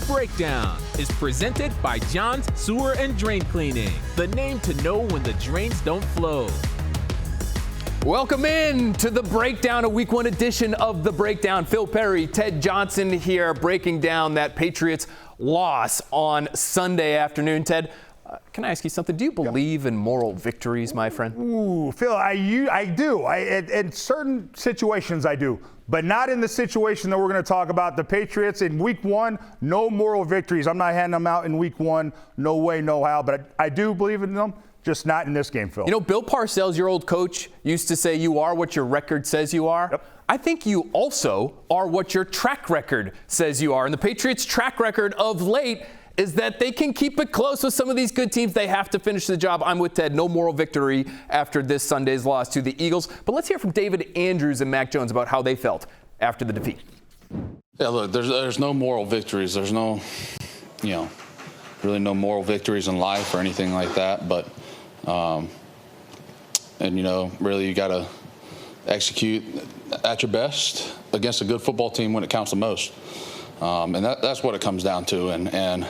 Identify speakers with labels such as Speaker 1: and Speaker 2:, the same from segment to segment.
Speaker 1: Breakdown is presented by John's Sewer and Drain Cleaning, the name to know when the drains don't flow.
Speaker 2: Welcome in to the Breakdown, a Week 1 edition of The Breakdown. Phil Perry, Ted Johnson here, breaking down that Patriots loss on Sunday afternoon. Ted, can I ask you something? Do you believe in moral victories, my friend?
Speaker 3: Ooh, Phil, I do. In certain situations, I do. But not in the situation that we're going to talk about. The Patriots in Week 1, no moral victories. I'm not handing them out in Week 1. No way, no how. But I do believe in them, just not in this game, Phil.
Speaker 2: You know, Bill Parcells, your old coach, used to say you are what your record says you are.
Speaker 3: Yep.
Speaker 2: I think you also are what your track record says you are. And the Patriots' track record of late is that they can keep it close with some of these good teams. They have to finish the job. I'm with Ted. No moral victory after this Sunday's loss to the Eagles. But let's hear from David Andrews and Mac Jones about how they felt after the defeat.
Speaker 4: Yeah, look, there's no moral victories. There's no, really no moral victories in life or anything like that. But, really you got to execute at your best against a good football team when it counts the most. And that's what it comes down to. And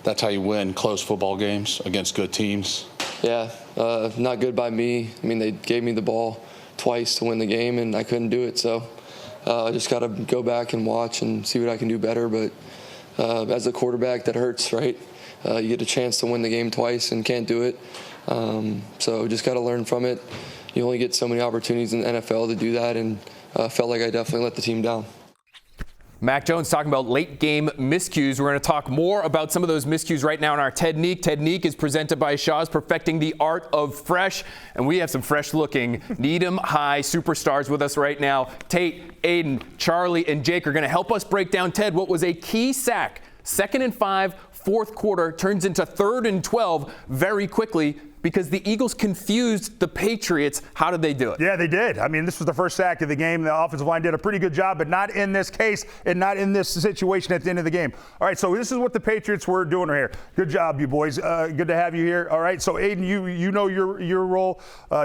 Speaker 4: that's how you win close football games against good teams.
Speaker 5: Yeah, not good by me. I mean, they gave me the ball twice to win the game, and I couldn't do it. So I just got to go back and watch and see what I can do better. But as a quarterback, that hurts, right? You get a chance to win the game twice and can't do it. So just got to learn from it. You only get so many opportunities in the NFL to do that, and felt like I definitely let the team down.
Speaker 2: Mac Jones talking about late game miscues. We're going to talk more about some of those miscues right now in our Technique. Technique is presented by Shaw's, perfecting the art of fresh. And we have some fresh looking Needham High superstars with us right now. Tate, Aiden, Charlie, and Jake are going to help us break down, Ted, what was a key sack. 2nd and 5, fourth quarter, turns into 3rd and 12 very quickly because the Eagles confused the Patriots. How did they do it?
Speaker 3: Yeah, they did. I mean, this was the first sack of the game. The offensive line did a pretty good job, but not in this case and not in this situation at the end of the game. All right, so this is what the Patriots were doing here. Good job, you boys. Good to have you here. All right, so Aiden, you know your role.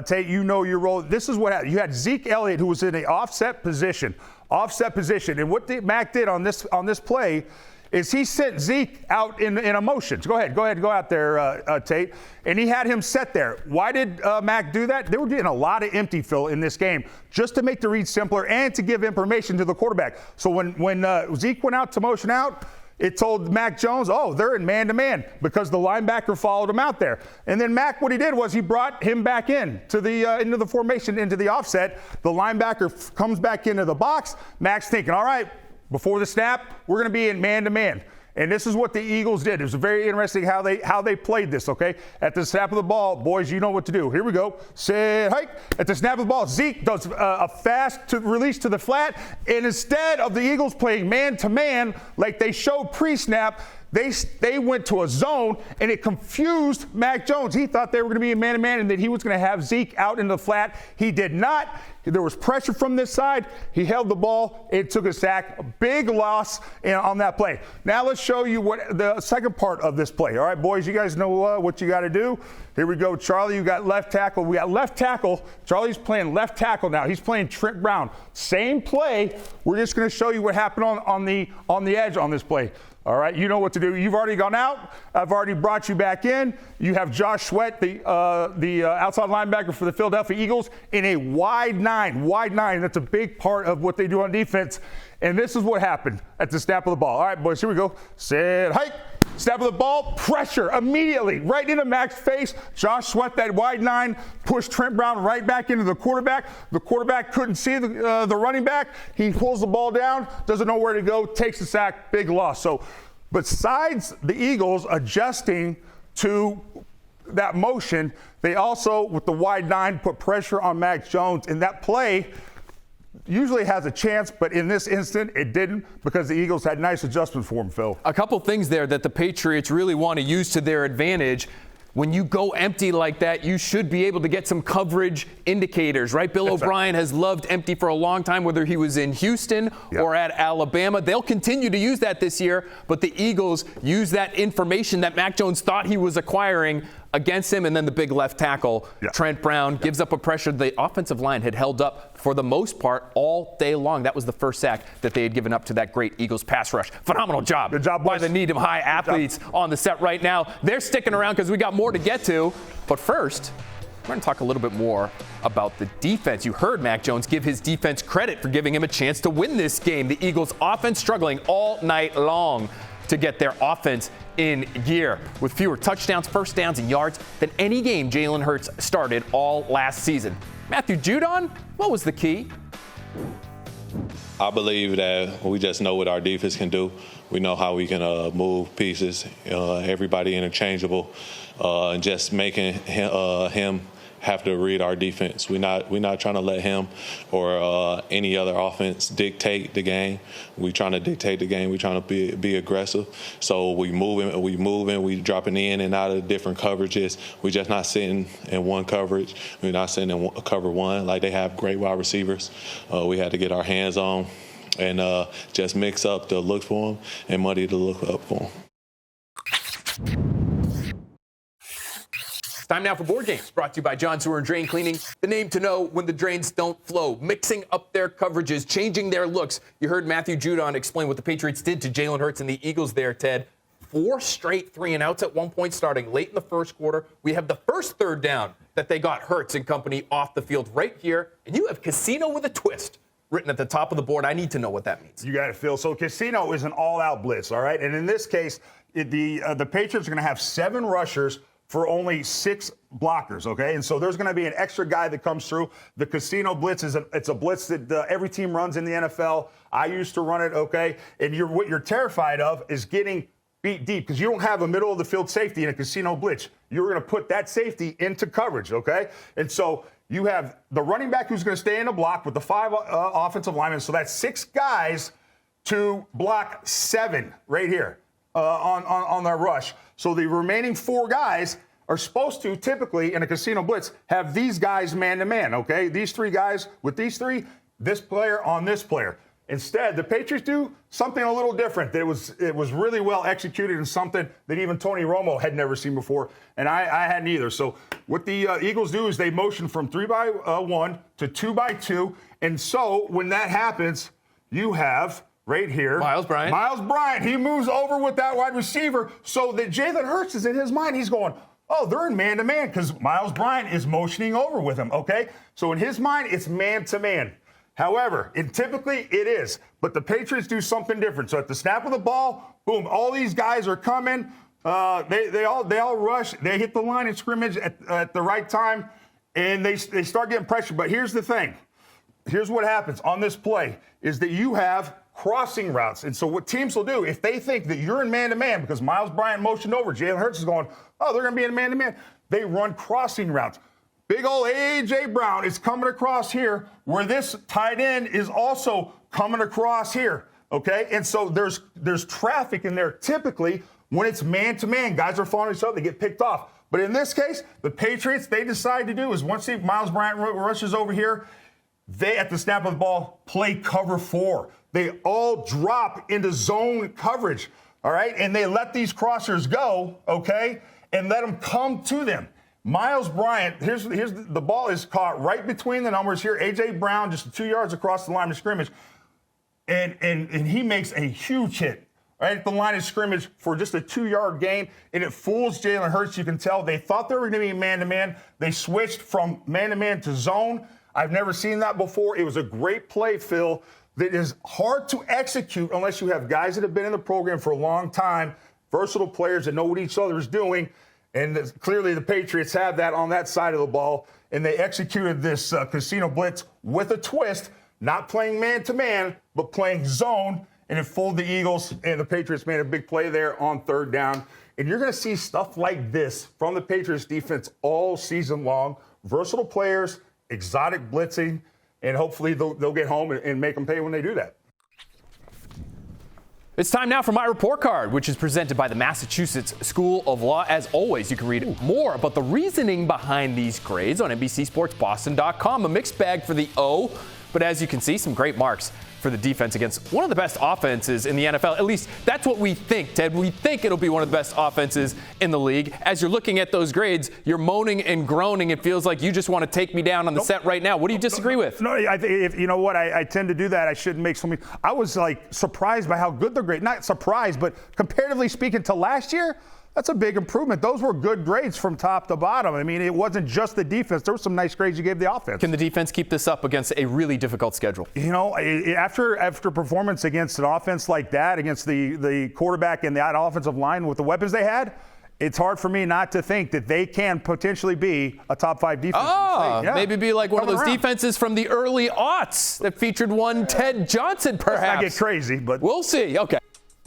Speaker 3: Tate, you know your role. This is what happened. You had Zeke Elliott, who was in an offset position. And what Mac did on this play is he sent Zeke out in a motion. Go ahead, go out there, Tate. And he had him set there. Why did Mac do that? They were getting a lot of empty fill in this game just to make the read simpler and to give information to the quarterback. So when Zeke went out to motion out, it told Mac Jones, oh, they're in man-to-man because the linebacker followed him out there. And then Mac, what he did was he brought him back in to into the formation, into the offset. The linebacker comes back into the box. Mac's thinking, all right, before the snap, we're going to be in man-to-man. And this is what the Eagles did. It was very interesting how they played this, okay? At the snap of the ball, boys, you know what to do. Here we go. Set, hike. At the snap of the ball, Zeke does a fast release to the flat. And instead of the Eagles playing man-to-man like they showed pre-snap, they went to a zone, and it confused Mac Jones. He thought they were going to be in man-to-man and that he was going to have Zeke out in the flat. He did not. There was pressure from this side. He held the ball. It took a sack. A big loss on that play. Now let's show you what the second part of this play. All right, boys, you guys know what you got to do. Here we go. Charlie, you got left tackle. We got left tackle. Charlie's playing left tackle now. He's playing Trent Brown. Same play. We're just going to show you what happened on the edge on this play. All right, you know what to do. You've already gone out. I've already brought you back in. You have Josh Sweat, the outside linebacker for the Philadelphia Eagles, in a wide nine. That's a big part of what they do on defense. And this is what happened at the snap of the ball. All right, boys, here we go. Set, hike. Snap of the ball, pressure immediately right into Mac's face. Josh Sweat, that wide nine, pushed Trent Brown right back into the quarterback. The quarterback couldn't see the running back. He pulls the ball down, doesn't know where to go, takes the sack, big loss. So besides the Eagles adjusting to that motion, they also, with the wide nine, put pressure on Mac Jones. And that play usually has a chance, but in this instant, it didn't because the Eagles had nice adjustments for him, Phil.
Speaker 2: A couple things there that the Patriots really want to use to their advantage. When you go empty like that, you should be able to get some coverage indicators, right? Bill O'Brien has loved empty for a long time, whether he was in Houston or at Alabama. They'll continue to use that this year, but the Eagles use that information that Mac Jones thought he was acquiring against him, and then the big left tackle, Trent Brown, gives up a pressure the offensive line had held up for the most part all day long. That was the first sack that they had given up to that great Eagles pass rush. Phenomenal job.
Speaker 3: Good job,
Speaker 2: by
Speaker 3: boys.
Speaker 2: the Needham High athletes on the set right now. They're sticking around because we got more to get to. But first, we're going to talk a little bit more about the defense. You heard Mac Jones give his defense credit for giving him a chance to win this game. The Eagles' offense struggling all night long to get their offense in gear, with fewer touchdowns, first downs, and yards than any game Jalen Hurts started all last season. Matthew Judon, what was the key?
Speaker 6: I believe that we just know what our defense can do. We know how we can move pieces, everybody interchangeable, and just making him have to read our defense. We're not trying to let him or any other offense dictate the game. We're trying to dictate the game. We're trying to be aggressive. So we moving, we dropping in and out of different coverages. We're just not sitting in one coverage. We're not sitting in cover one like they have great wide receivers. We had to get our hands on and just mix up the look for them and muddy the look up for them.
Speaker 2: Time now for Board Games, brought to you by John Sewer and Drain Cleaning. The name to know when the drains don't flow, mixing up their coverages, changing their looks. You heard Matthew Judon explain what the Patriots did to Jalen Hurts and the Eagles there, Ted. 4 straight 3-and-outs at one point starting late in the first quarter. We have the first third down that they got Hurts and company off the field right here. And you have Casino with a twist written at the top of the board. I need to know what that means.
Speaker 3: You got it, Phil. So Casino is an all-out blitz, all right? And in this case, the Patriots are going to have 7 rushers for only 6 blockers, okay? And so there's going to be an extra guy that comes through. The Casino blitz it's a blitz that every team runs in the NFL. I used to run it, okay? And what you're terrified of is getting beat deep because you don't have a middle of the field safety in a Casino blitz. You're going to put that safety into coverage, okay? And so you have the running back who's going to stay in the block with the 5 offensive linemen. So that's 6 guys to block 7 right here on their rush. So the remaining 4 guys are supposed to typically in a Casino blitz have these guys man-to-man, okay? These 3 guys with these 3, this player on this player. Instead, the Patriots do something a little different. It was really well executed and something that even Tony Romo had never seen before, and I hadn't either. So what the Eagles do is they motion from 3-by-1 to 2-by-2, and so when that happens, you have right here,
Speaker 2: Miles Bryant,
Speaker 3: he moves over with that wide receiver so that Jalen Hurts is in his mind. He's going, oh, they're in man-to-man because Miles Bryant is motioning over with him, okay? So in his mind, it's man-to-man. However, typically it is. But the Patriots do something different. So at the snap of the ball, boom, all these guys are coming. They all rush. They hit the line of scrimmage at the right time, and they start getting pressure. But here's the thing. Here's what happens on this play is that you have crossing routes. And so what teams will do, if they think that you're in man-to-man because Miles Bryant motioned over, Jalen Hurts is going, oh, they're going to be in man-to-man, they run crossing routes. Big old A.J. Brown is coming across here where this tight end is also coming across here, okay? And so there's traffic in there typically when it's man-to-man. Guys are following each other, they get picked off. But in this case, the Patriots, they decide to do is once Miles Bryant rushes over here, they, at the snap of the ball, play cover 4. They all drop into zone coverage, all right? And they let these crossers go, okay, and let them come to them. Miles Bryant, here's the ball is caught right between the numbers here. A.J. Brown just 2 yards across the line of scrimmage, and he makes a huge hit right at the line of scrimmage for just a 2-yard gain, and it fools Jalen Hurts. You can tell they thought they were going to be man-to-man. They switched from man-to-man to zone. I've never seen that before. It was a great play, Phil, that is hard to execute unless you have guys that have been in the program for a long time, versatile players that know what each other is doing. And clearly the Patriots have that on that side of the ball. And they executed this Casino blitz with a twist, not playing man-to-man, but playing zone. And it fooled the Eagles. And the Patriots made a big play there on 3rd down. And you're going to see stuff like this from the Patriots defense all season long. Versatile players, exotic blitzing, and hopefully they'll get home and make them pay when they do that.
Speaker 2: It's time now for my report card, which is presented by the Massachusetts School of Law. As always, you can read more about the reasoning behind these grades on NBCSportsBoston.com. A mixed bag for the O. But as you can see, some great marks for the defense against one of the best offenses in the NFL. At least that's what we think, Ted. We think it'll be one of the best offenses in the league. As you're looking at those grades, you're moaning and groaning. It feels like you just want to take me down on the set right now. What do you disagree with?
Speaker 3: No, you know what? I tend to do that. I shouldn't make so many. I was surprised by how good they're grade. Not surprised, but comparatively speaking to last year, that's a big improvement. Those were good grades from top to bottom. I mean, it wasn't just the defense. There were some nice grades you gave the offense.
Speaker 2: Can the defense keep this up against a really difficult schedule?
Speaker 3: You know, after performance against an offense like that, against the quarterback and that offensive line with the weapons they had, it's hard for me not to think that they can potentially be a top 5 defense.
Speaker 2: Maybe be like one of those defenses from the early aughts that featured one Ted Johnson, perhaps.
Speaker 3: Let's not get crazy, but
Speaker 2: we'll see. Okay.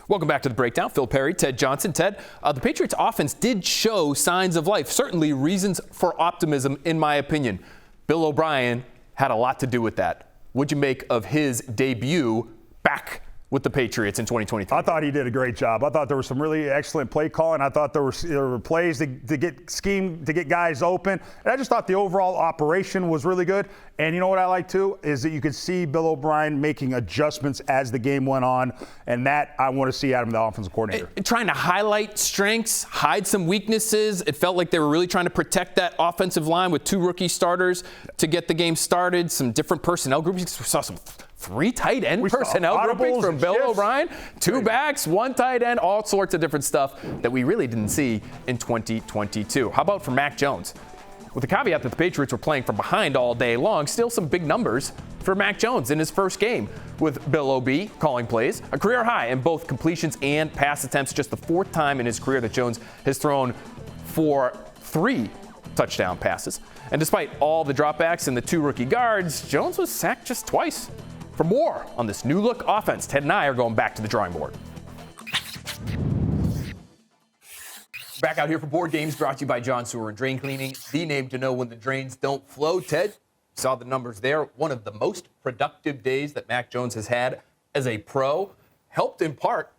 Speaker 2: Welcome back to the breakdown. Phil Perry, Ted Johnson. Ted, the Patriots offense did show signs of life. Certainly reasons for optimism, in my opinion. Bill O'Brien had a lot to do with that. What'd you make of his debut back with the Patriots in 2023?
Speaker 3: I thought he did a great job. I thought there was some really excellent play calling. I thought there were plays to get guys open. And I just thought the overall operation was really good. And you know what I like too is that you could see Bill O'Brien making adjustments as the game went on, and that I want to see out of the offensive coordinator.
Speaker 2: Trying to highlight strengths, hide some weaknesses. It felt like they were really trying to protect that offensive line with 2 rookie starters to get the game started. Some different personnel groups. We saw some 3 tight end personnel groupings from Bill O'Brien, 2 backs, 1 tight end, all sorts of different stuff that we really didn't see in 2022. How about for Mac Jones? With the caveat that the Patriots were playing from behind all day long, still some big numbers for Mac Jones in his first game with Bill O.B. calling plays. A career high in both completions and pass attempts, just the 4th time in his career that Jones has thrown for 3 touchdown passes. And despite all the dropbacks and the 2 rookie guards, Jones was sacked just twice. For more on this new look offense, Ted and I are going back to the drawing board. Back out here for Board Games, brought to you by John Sewer and Drain Cleaning, the name to know when the drains don't flow. Ted, saw the numbers there. One of the most productive days that Mac Jones has had as a pro, helped in part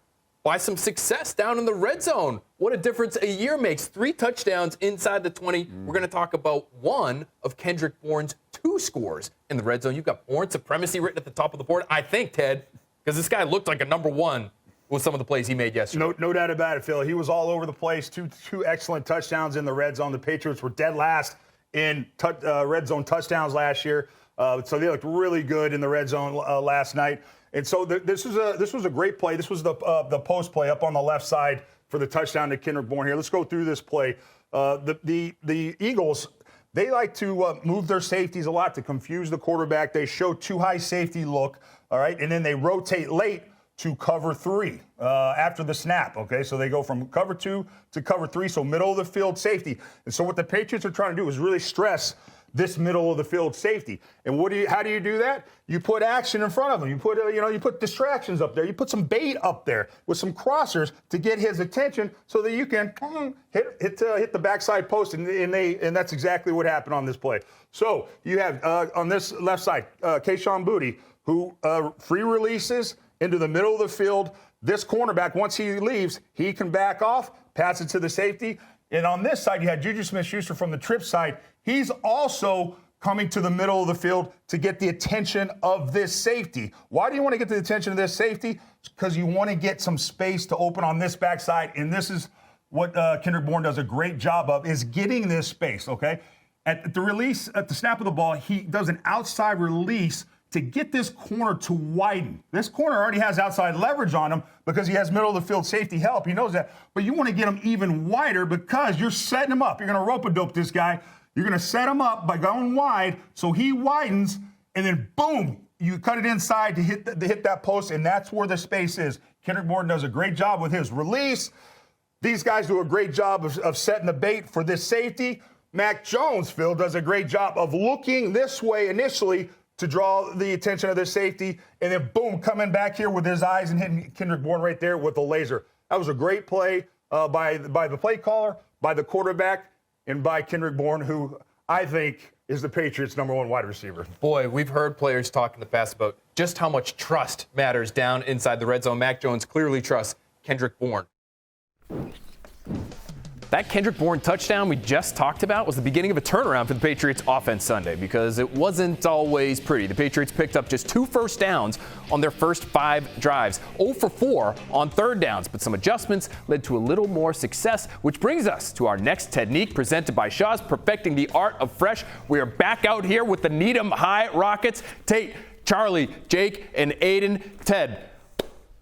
Speaker 2: by some success down in the red zone. What a difference a year makes. 3 touchdowns inside the 20. We're going to talk about one of Kendrick Bourne's 2 scores in the red zone. You've got Bourne supremacy written at the top of the board, I think, Ted, because this guy looked like a number 1 with some of the plays he made yesterday.
Speaker 3: No doubt about it, Phil. He was all over the place. Two excellent touchdowns in the red zone. The Patriots were dead last in red zone touchdowns last year, so they looked really good in the red zone last night. And so this was a great play. This was the post play up on the left side for the touchdown to Kendrick Bourne here. Let's go through this play. The Eagles, they like to move their safeties a lot to confuse the quarterback. They show too high safety look, all right, and then they rotate late to cover 3 after the snap, okay? So they go from cover 2 to cover 3, so middle of the field safety. And so what the Patriots are trying to do is really stress this middle of the field safety. And how do you do that? You put action in front of him. You put distractions up there. You put some bait up there with some crossers to get his attention so that you can hit the backside post, and that's exactly what happened on this play. So you have on this left side, Kayshon Boutte, who free releases into the middle of the field. This cornerback, once he leaves, he can back off, pass it to the safety. And on this side, you had Juju Smith-Schuster from the trip side. He's also coming to the middle of the field to get the attention of this safety. Why do you want to get the attention of this safety? Because you want to get some space to open on this backside. And this is what Kendrick Bourne does a great job of, is getting this space, okay? At the snap of the ball, he does an outside release to get this corner to widen. This corner already has outside leverage on him because he has middle of the field safety help. He knows that. But you want to get him even wider because you're setting him up. You're going to rope-a-dope this guy. You're going to set him up by going wide so he widens, and then boom, you cut it inside to hit that post, and that's where the space is. Kendrick Bourne does a great job with his release. These guys do a great job of setting the bait for this safety. Mac Jones, Phil, does a great job of looking this way initially to draw the attention of the safety, and then boom, coming back here with his eyes and hitting Kendrick Bourne right there with the laser. That was a great play by the play caller, by the quarterback, and by Kendrick Bourne, who I think is the Patriots' number 1 wide receiver.
Speaker 2: Boy, we've heard players talk in the past about just how much trust matters down inside the red zone. Mac Jones clearly trusts Kendrick Bourne. That Kendrick Bourne touchdown we just talked about was the beginning of a turnaround for the Patriots offense Sunday because it wasn't always pretty. The Patriots picked up just 2 first downs on their first 5 drives, 0 for 4 on third downs, but some adjustments led to a little more success, which brings us to our next technique presented by Shaw's Perfecting the Art of Fresh. We are back out here with the Needham High Rockets. Tate, Charlie, Jake, and Aiden. Ted,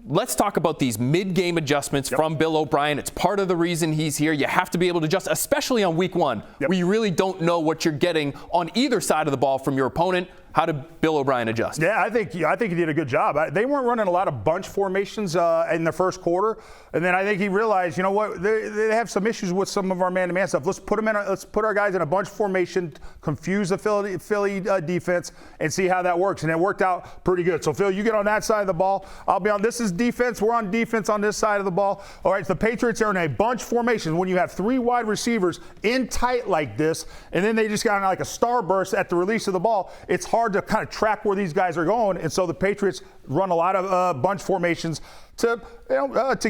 Speaker 2: let's talk about these mid-game adjustments from Bill O'Brien. It's part of the reason he's here. You have to be able to adjust, especially on week 1, where you really don't know what you're getting on either side of the ball from your opponent. How did Bill O'Brien adjust?
Speaker 3: Yeah, I think he did a good job. They weren't running a lot of bunch formations in the first quarter, and then I think he realized, you know what, they have some issues with some of our man-to-man stuff. Let's put our guys in a bunch formation, confuse the Philly defense, and see how that works. And it worked out pretty good. So Phil, you get on that side of the ball. I'll be on. This is defense. We're on defense on this side of the ball. All right, so the Patriots are in a bunch formation. When you have 3 wide receivers in tight like this, and then they just got like a starburst at the release of the ball, it's hard to kind of track where these guys are going, and so the Patriots run a lot of bunch formations to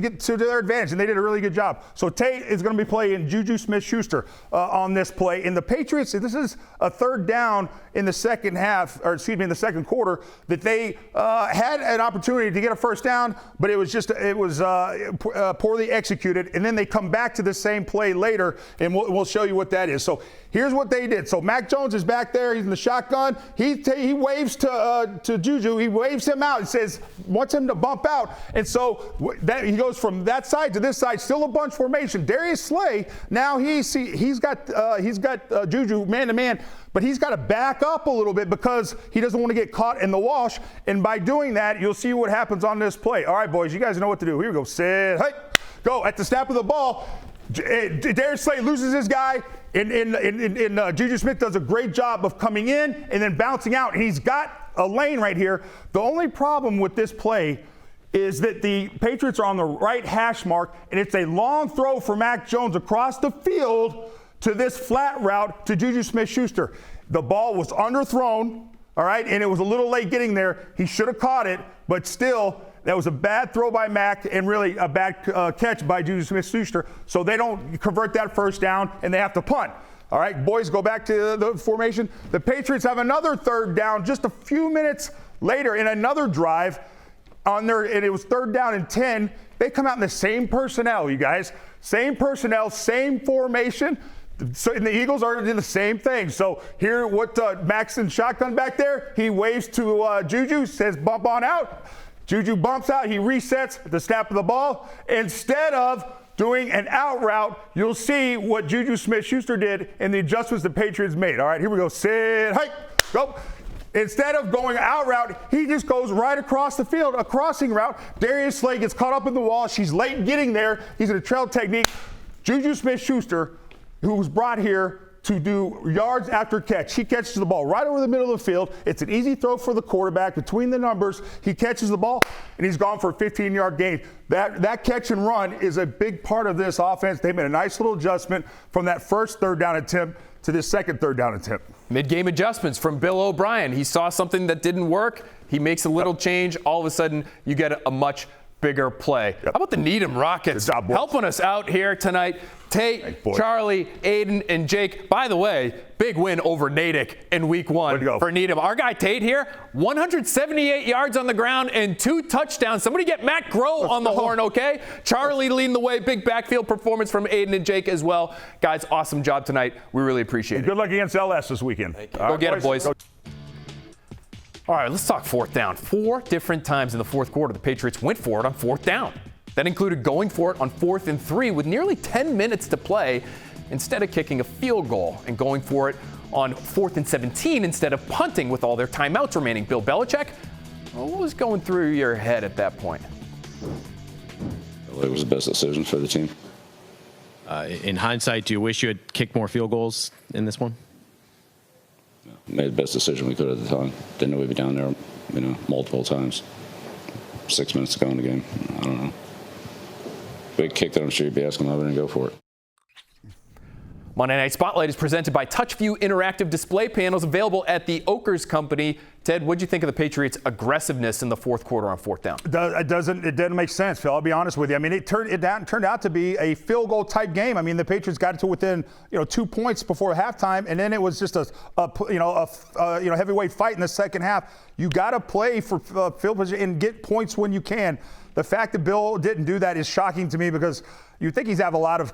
Speaker 3: get to their advantage, and they did a really good job. So Tate is going to be playing Juju Smith-Schuster on this play. In the Patriots, this is a third down in the second half, or excuse me, in the second quarter, that they had an opportunity to get a first down, but it was poorly executed, and then they come back to the same play later, and we'll show you what that is. So here's what they did. So Mac Jones is back there. He's in the shotgun. He waves to Juju. He waves him out and says, wants him to bump out. And so he goes from that side to this side, still a bunch formation. Darius Slay, now he's got Juju man-to-man, but he's got to back up a little bit because he doesn't want to get caught in the wash. And by doing that, you'll see what happens on this play. All right, boys, you guys know what to do. Here we go. Sit, hey, go. At the snap of the ball, Darius Slay loses his guy, and Juju Smith does a great job of coming in and then bouncing out. And he's got a lane right here. The only problem with this play is that the Patriots are on the right hash mark, and it's a long throw for Mac Jones across the field to this flat route to Juju Smith-Schuster. The ball was underthrown, all right, and it was a little late getting there. He should have caught it, but still, that was a bad throw by Mac and really a bad catch by Juju Smith-Schuster. So they don't convert that first down, and they have to punt. All right, boys, go back to the formation. The Patriots have another third down just a few minutes later in another drive. And it was third down and 10. They come out in the same personnel, you guys. Same personnel, same formation. So, and the Eagles are doing the same thing. So here, what Max in shotgun back there, he waves to Juju, says bump on out. Juju bumps out, he resets at the snap of the ball. Instead of doing an out route, you'll see what Juju Smith-Schuster did and the adjustments the Patriots made. All right, here we go. Sit, hey, go. Instead of going out route, he just goes right across the field, a crossing route. Darius Slay gets caught up in the wall. She's late getting there. He's in a trail technique. Juju Smith-Schuster, who was brought here to do yards after catch. He catches the ball right over the middle of the field. It's an easy throw for the quarterback between the numbers. He catches the ball, and he's gone for a 15-yard gain. That catch and run is a big part of this offense. They made a nice little adjustment from that first third down attempt to this second third down attempt.
Speaker 2: Mid-game adjustments from Bill O'Brien. He saw something that didn't work. He makes a little change. All of a sudden, you get a much bigger play. How about the Needham Rockets helping us out here tonight? Tate, Charlie, Aiden, and Jake. By the way, big win over Natick in week 1 for Needham. Our guy Tate here, 178 yards on the ground and 2 touchdowns. Somebody get Matt Groh on the horn, okay? Charlie leading the way. Big backfield performance from Aiden and Jake as well. Guys, awesome job tonight. We really appreciate it.
Speaker 3: Good luck against LS this weekend.
Speaker 2: Go get it, boys. All right, let's talk fourth down. 4 different times in the fourth quarter, the Patriots went for it on fourth down. That included going for it on 4th and 3 with nearly 10 minutes to play instead of kicking a field goal, and going for it on 4th and 17 instead of punting with all their timeouts remaining. Bill Belichick, what was going through your head at that point?
Speaker 7: It was the best decision for the team.
Speaker 8: In hindsight, do you wish you had kicked more field goals in this one?
Speaker 7: Made the best decision we could at the time. Didn't know we'd be down there, multiple times. 6 minutes to go in the game. I don't know. Big kick that I'm sure you'd be asking over and go for it.
Speaker 2: Monday Night Spotlight is presented by TouchView Interactive Display Panels, available at the Oakers Company. Ted, what did you think of the Patriots' aggressiveness in the fourth quarter on fourth down?
Speaker 3: It doesn't make sense, Phil. I'll be honest with you. I mean, it turned out to be a field goal type game. I mean, the Patriots got it to within 2 points before halftime, and then it was just a heavyweight fight in the second half. You got to play for field position and get points when you can. The fact that Bill didn't do that is shocking to me because you think he's have a lot of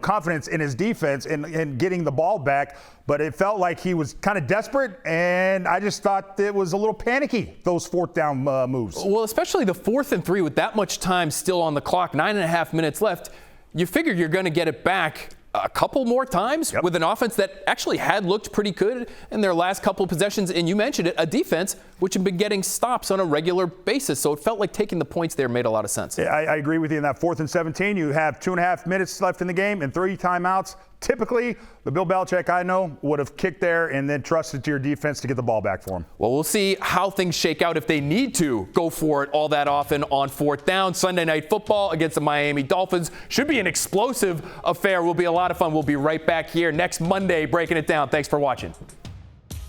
Speaker 3: confidence in his defense and getting the ball back, but it felt like he was kind of desperate, and I just thought it was a little panicky, those fourth down moves.
Speaker 2: Well, especially the 4th and 3 with that much time still on the clock, 9.5 minutes left, you figure you're going to get it back a couple more times with an offense that actually had looked pretty good in their last couple possessions. And you mentioned it, a defense which had been getting stops on a regular basis. So it felt like taking the points there made a lot of sense.
Speaker 3: Yeah, I agree with you in that 4th and 17. You have 2.5 minutes left in the game and 3 timeouts. Typically, the Bill Belichick I know would have kicked there and then trusted to your defense to get the ball back for him.
Speaker 2: Well, we'll see how things shake out if they need to go for it all that often on fourth down. Sunday Night Football against the Miami Dolphins should be an explosive affair. Will be a lot of fun. We'll be right back here next Monday breaking it down. Thanks for watching.